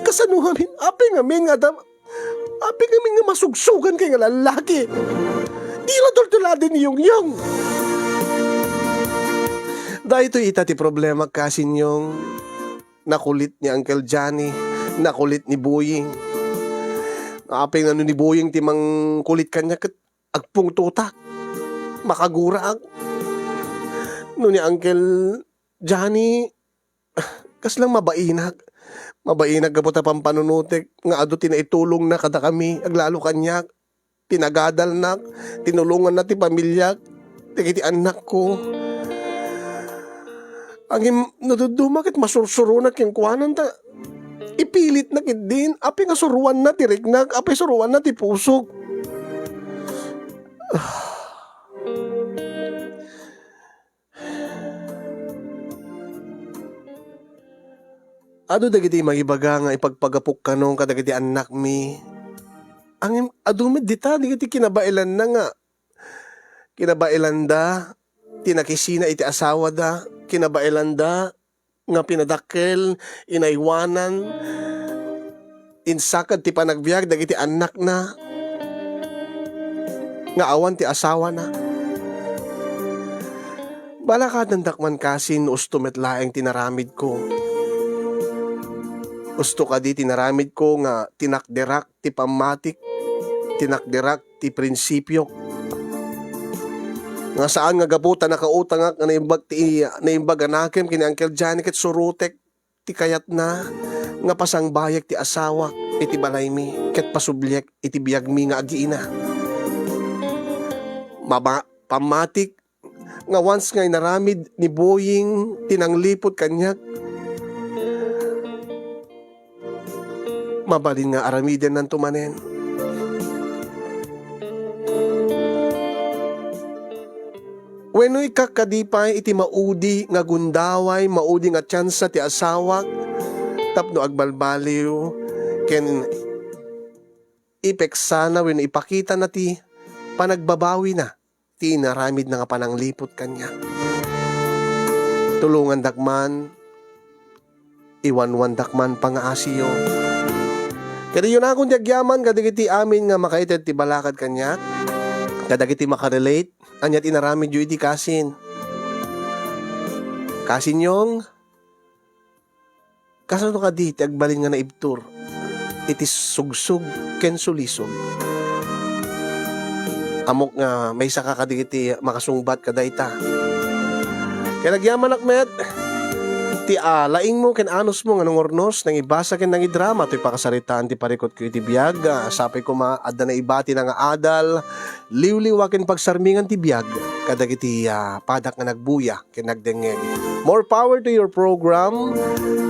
Kasano amin? Aping amin nga masugsugan kay nga lalaki. Di na tultuladin ni yung. Dahil ito ita ti problema kasin yung nakulit ni Uncle Johnny, nakulit ni Buying. Apeng ano ni Buying ti mang kulit kanya ket agpung tutak. Makagura ag. No ni Uncle Johnny kaslang mabainag. Mabainag gapot ta pampanunutek nga adu tinaitulong na kada kami aglalo kanyak. Tinagadal na, tinulungan na ti pamilya, ti anak ko. Ang nadudumakit masursuro na king kuwanan ta. Ipilit na kit din, api nga suruan na ti rignag, api suruan na ti pusok. Ado dagiti magibaga nga ipagpagapok kanong kadagiti anak mi. Ang adumid dita, dagiti kinabailan na nga. Kinabailan da, tinakisina iti asawa da, kinabailan da, nga pinadakkel, inaiwanan, insakad ti panagbiag, dagiti anak na, nga awan ti asawa na. Balakad ng dakman kasin, usto metlaeng tinaramid ko. Usto ka di tinaramid ko nga tinakderak ti pamatik, tinakderak ti prinsipyo. Nga saan nga gabuta nakautang nga naimbag anakem kini Uncle Johnny ket surutek ti kayat na nga pasang bayek ti asawa iti balay mi ket pasubliek iti biag mi nga agiina. Pamatik nga once nga inaramid ni Buying tinanglipot kanyak. Mabalin nga aramiden ng tumanen. Weno ikakadipay iti maudi nga gundaway, maudi nga tsansa ti asawak, tapno agbalbaliw, ken ipeksana weno ipakita na ti panagbabawi na, ti naramid na nga pananglipot kanya. Tulungan dakman, iwanwan dakman pangaasiyo. Kaya yun akong diagyaman, kadagiti amin nga makaited ti balakad kanya, kadagiti makarelate, anyat inaramid yu iti kasin. Kasin yung, kasano ka di, ti agbalin nga na ibtur, iti sugsug ken sulisog. amok nga may saka kadigiti makasungbat kadayta. Kaya nagyaman akmet, ti laing mo ken anos mo nga nungornos nang ibasa ken nang idrama to'y pakasaritaan ti parikot ko iti biyag. Sapay ko adda na ibati na nga adal, liwliwa ken pagsarmingan ti biyag kadagiti padak nga nagbuya ken nagdengeg. More power to your program.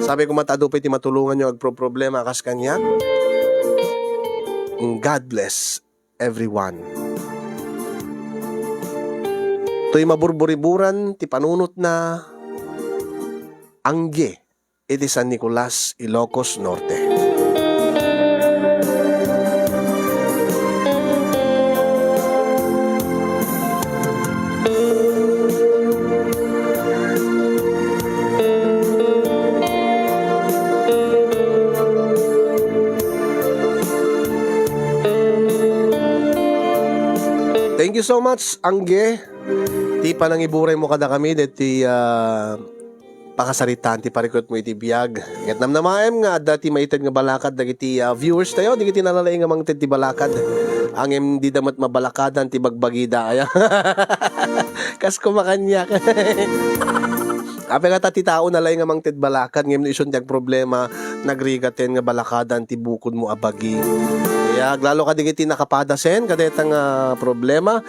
Sabi ko matadupay ti matulungan nyo agpro-problema kas kanyan. God bless everyone. To'y maburburiburan ti panunot na Angge, iti San Nicolas, Ilocos Norte. Thank you so much, Angge. Ti panang iburay mo kada kami deti pakasaritaan ti parikot mo iti biyag. Ket namnamaem nga dati maited nga balakad dagiti viewers tayo, digiti nalalay nga mangted ti balakad. Angem di damat mabalakadan ti bagbagida aya. Kas kumakanyak. Ape nga tati tao nalay nga mangted balakad ngem ison ti problema nagrigaten nga balakadan ti bukod mo abagi. Kaya lalo ka digiti nakapadasen kadetang problema.